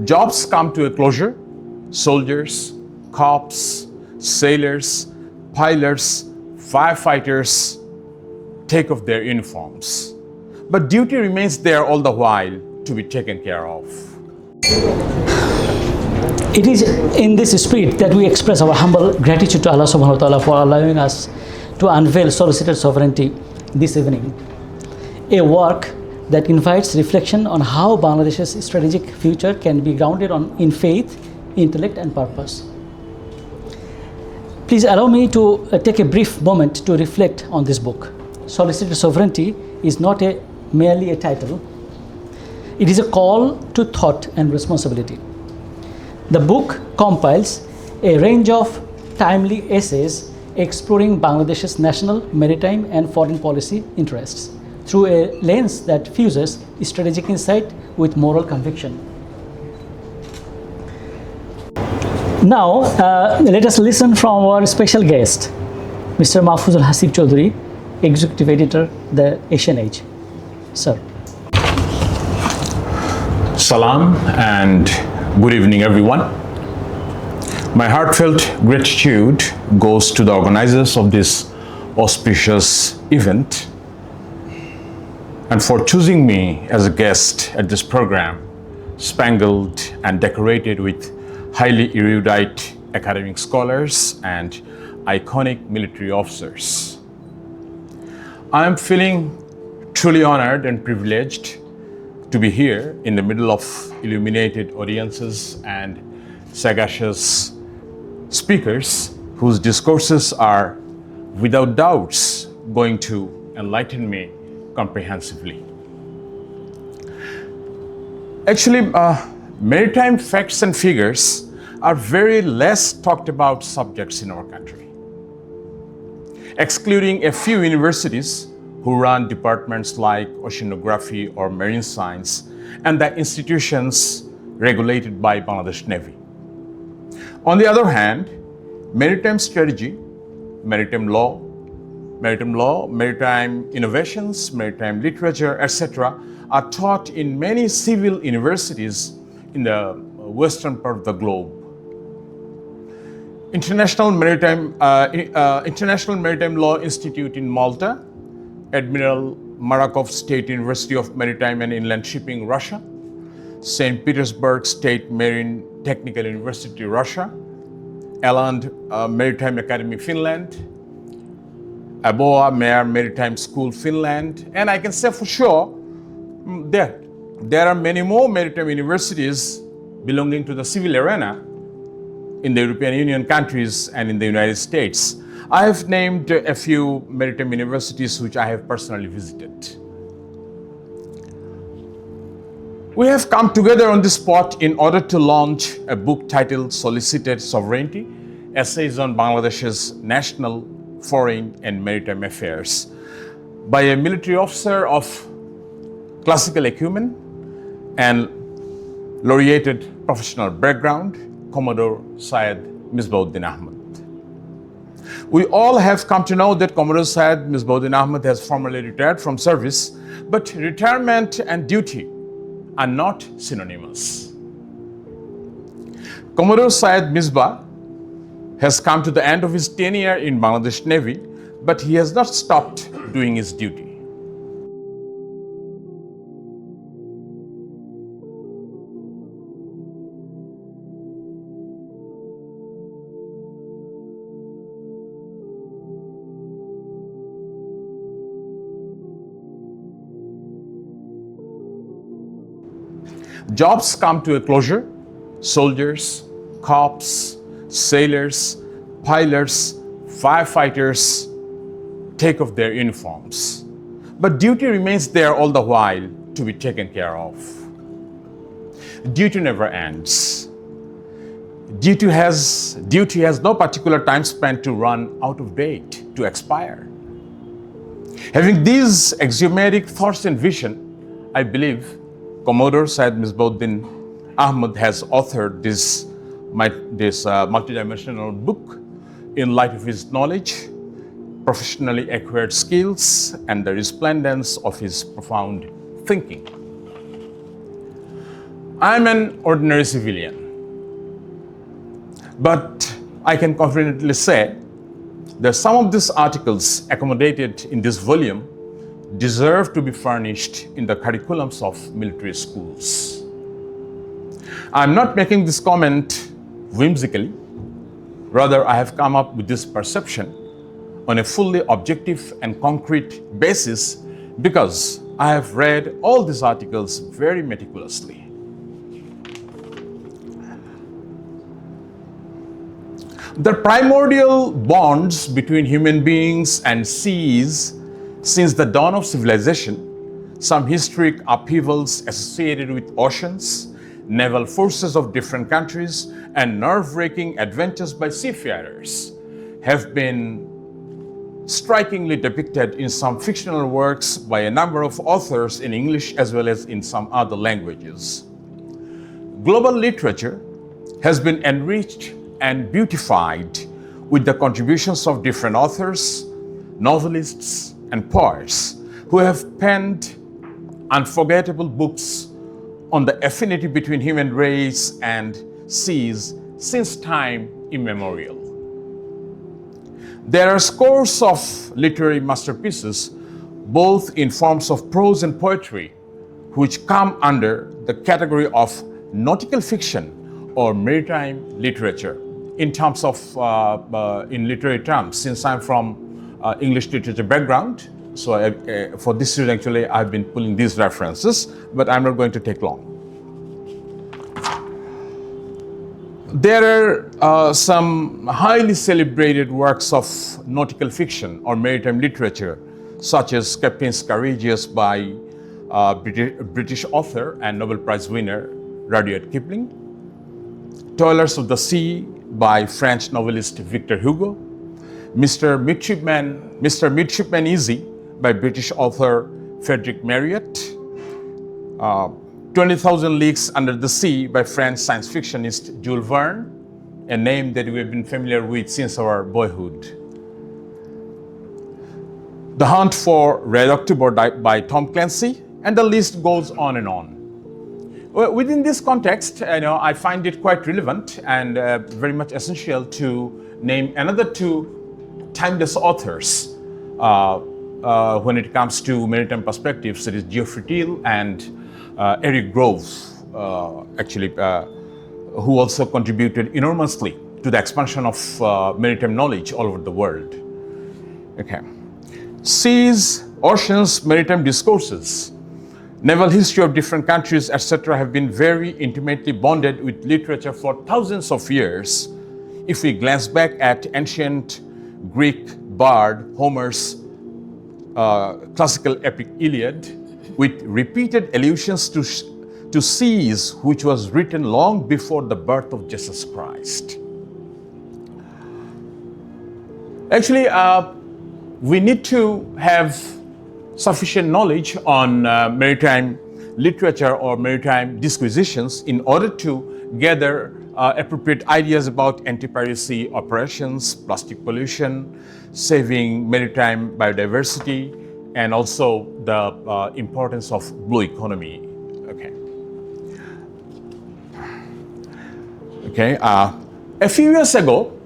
Jobs come to a closure. Soldiers, cops, sailors, pilots, firefighters take off their uniforms. But duty remains there all the while to be taken care of. It is in this spirit that we express our humble gratitude to Allah subhanahu wa ta'ala for allowing us to unveil Solicited Sovereignty this evening, a work that invites reflection on how Bangladesh's strategic future can be grounded in faith, intellect and purpose. Please allow me to take a brief moment to reflect on this book. Solicited Sovereignty is not merely a title. It is a call to thought and responsibility. The book compiles a range of timely essays exploring Bangladesh's national, maritime and foreign policy interests through a lens that fuses strategic insight with moral conviction. Now, let us listen from our special guest, Mr. Mahfuz Hasib Chowdhury, Executive Editor, The Asian Age. Sir. Salam and good evening, everyone. My heartfelt gratitude goes to the organizers of this auspicious event and for choosing me as a guest at this program, spangled and decorated with highly erudite academic scholars and iconic military officers. I am feeling truly honored and privileged to be here in the middle of illuminated audiences and sagacious speakers whose discourses are without doubts going to enlighten me comprehensively. Actually, maritime facts and figures are very less talked about subjects in our country. Excluding a few universities who run departments like oceanography or marine science and the institutions regulated by Bangladesh Navy. On the other hand, maritime strategy, maritime law, maritime innovations, maritime literature, etc. are taught in many civil universities in the western part of the globe. International Maritime Law Institute in Malta, Admiral Marakov State University of Maritime and Inland Shipping, Russia, St. Petersburg State Marine Technical University, Russia, Åland Maritime Academy, Finland, Aboa Maritime School, Finland, and I can say for sure there are many more maritime universities belonging to the civil arena in the European Union countries and in the United States. I have named a few maritime universities which I have personally visited. We have come together on this spot in order to launch a book titled Solicited Sovereignty, Essays on Bangladesh's National, Foreign and Maritime Affairs, by a military officer of classical acumen and laureated professional background, Commodore Syed Uddin Ahmad. We all have come to know that Commodore Syed Uddin Ahmad has formally retired from service, but retirement and duty are not synonymous. Commodore Syed Misbah has come to the end of his tenure in Bangladesh Navy, but he has not stopped doing his duty. Jobs come to a closure. Soldiers, cops, sailors, pilots, firefighters take off their uniforms. But duty remains there all the while to be taken care of. Duty never ends. Duty has no particular time span to run out of date, to expire. Having these axiomatic thoughts and vision, I believe Commodore Syed Uddin Ahmad has authored this multidimensional book in light of his knowledge, professionally acquired skills, and the resplendence of his profound thinking. I'm an ordinary civilian, but I can confidently say that some of these articles accommodated in this volume deserve to be furnished in the curriculums of military schools. I'm not making this comment whimsically. Rather, I have come up with this perception on a fully objective and concrete basis because I have read all these articles very meticulously. The primordial bonds between human beings and seas since the dawn of civilization, some historic upheavals associated with oceans, naval forces of different countries, and nerve-wracking adventures by seafarers have been strikingly depicted in some fictional works by a number of authors in English as well as in some other languages. Global literature has been enriched and beautified with the contributions of different authors, novelists, and poets who have penned unforgettable books on the affinity between human race and seas since time immemorial. There are scores of literary masterpieces, both in forms of prose and poetry, which come under the category of nautical fiction or maritime literature in terms of, in literary terms. Since I'm from English literature background, so for this reason actually I've been pulling these references, but I'm not going to take long. There are some highly celebrated works of nautical fiction or maritime literature, such as Captains Courageous by British author and Nobel Prize winner Rudyard Kipling, Toilers of the Sea by French novelist Victor Hugo, Mr. Midshipman Easy by British author Frederick Marryat, 20,000 Leagues Under the Sea by French science fictionist Jules Verne, a name that we have been familiar with since our boyhood. The Hunt for Red October by Tom Clancy, and the list goes on and on. Within this context, I find it quite relevant and very much essential to name another two timeless authors when it comes to maritime perspectives, that is Geoffrey Teal and Eric Grove, who also contributed enormously to the expansion of maritime knowledge all over the world. Okay. Seas, oceans, maritime discourses, naval history of different countries, etc. have been very intimately bonded with literature for thousands of years. If we glance back at ancient Greek bard Homer's classical epic Iliad, with repeated allusions to seas, which was written long before the birth of Jesus Christ. Actually, we need to have sufficient knowledge on maritime literature or maritime disquisitions in order to gather appropriate ideas about anti-piracy operations, plastic pollution, saving maritime biodiversity, and also the importance of blue economy. A few years ago,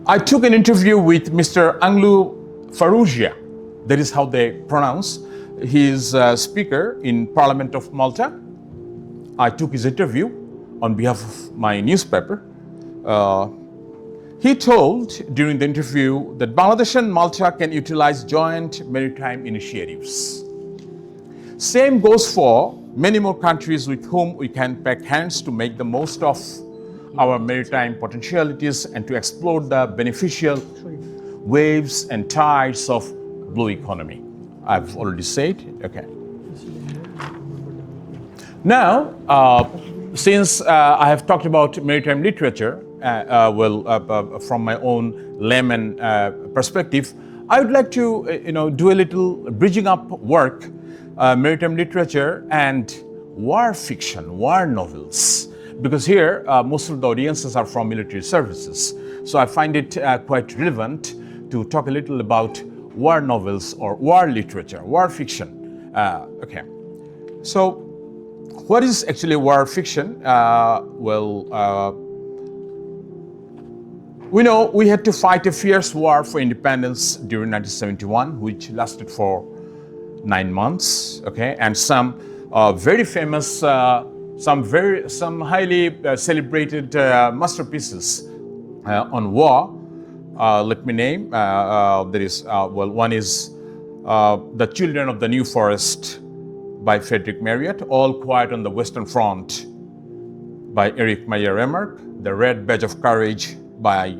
I took an interview with Mr. Anglu Farrugia. That is how they pronounce. He is a speaker in Parliament of Malta. I took his interview on behalf of my newspaper. He told during the interview that Bangladesh and Malta can utilize joint maritime initiatives. Same goes for many more countries with whom we can pack hands to make the most of our maritime potentialities and to explore the beneficial waves and tides of blue economy. I've already said, okay. Now, since I have talked about maritime literature, from my own layman perspective, I would like to, do a little bridging up work, maritime literature and war fiction, war novels. Because here, most of the audiences are from military services. So I find it quite relevant to talk a little about war novels or war literature, war fiction. So What is actually war fiction? We know we had to fight a fierce war for independence during 1971, which lasted for 9 months. Okay, and some very famous, some highly celebrated masterpieces on war. Let me name. One is The Children of the New Forest by Frederick Marryat, All Quiet on the Western Front by Erich Mayer Remarque, The Red Badge of Courage by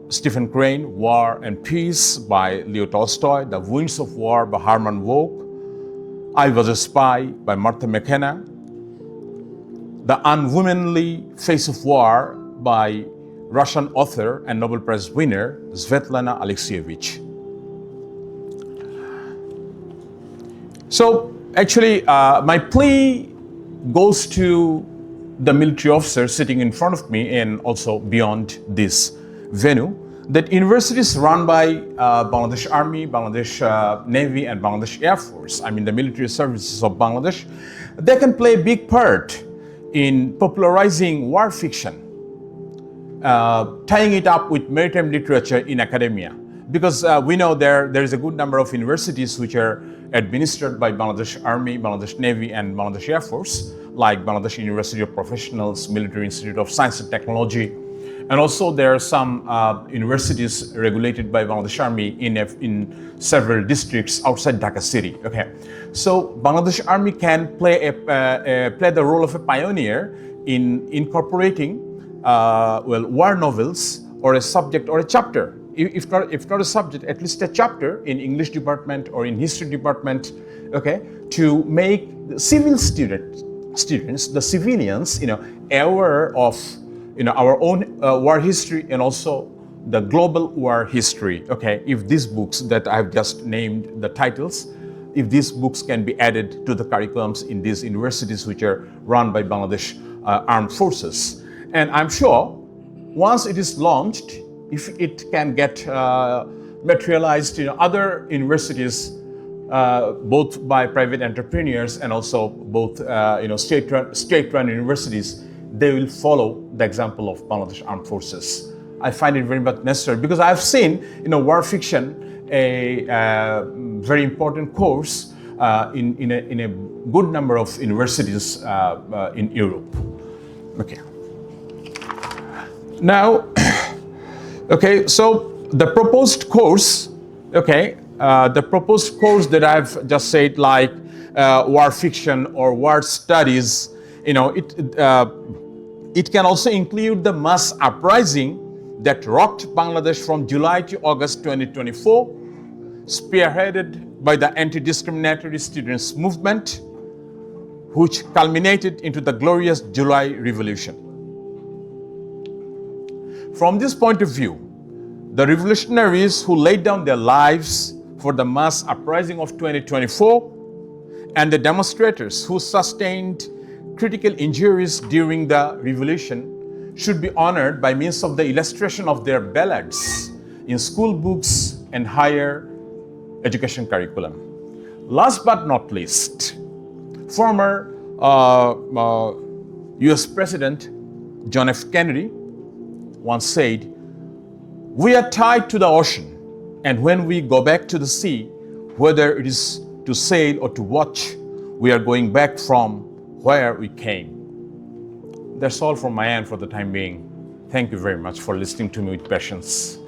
Stephen Crane, War and Peace by Leo Tolstoy, The Winds of War by Herman Wouk, I Was a Spy by Martha McKenna, The Unwomanly Face of War by Russian author and Nobel Prize winner Svetlana Alexievich. So actually, my plea goes to the military officers sitting in front of me and also beyond this venue, that universities run by Bangladesh Army, Bangladesh Navy and Bangladesh Air Force, I mean the military services of Bangladesh, they can play a big part in popularizing war fiction, tying it up with maritime literature in academia. Because we know there is a good number of universities which are administered by Bangladesh Army, Bangladesh Navy and Bangladesh Air Force, like Bangladesh University of Professionals, Military Institute of Science and Technology. And also there are some universities regulated by Bangladesh Army in several districts outside Dhaka city. Okay, so Bangladesh Army can play the role of a pioneer in incorporating war novels or a subject or a chapter. If not a subject, at least a chapter in English department or in history department, okay, to make the civil students, the civilians, aware of our own war history and also the global war history. Okay, if these books that I've just named the titles, if these books can be added to the curriculums in these universities which are run by Bangladesh Armed Forces, and I'm sure once it is launched, if it can get materialized in other universities, both by private entrepreneurs and also both state-run universities, they will follow the example of Bangladesh Armed Forces. I find it very much necessary because I've seen war fiction a very important course in a good number of universities in Europe. Okay. Now. Okay, so the proposed course, the proposed course that I've just said, like war fiction or war studies, it can also include the mass uprising that rocked Bangladesh from July to August 2024, spearheaded by the anti-discriminatory students' movement, which culminated into the glorious July Revolution. From this point of view, the revolutionaries who laid down their lives for the mass uprising of 2024 and the demonstrators who sustained critical injuries during the revolution should be honored by means of the illustration of their ballads in school books and higher education curriculum. Last but not least, former US President John F. Kennedy once said, "We are tied to the ocean, and when we go back to the sea, whether it is to sail or to watch, we are going back from where we came." That's all from my end for the time being. Thank you very much for listening to me with patience.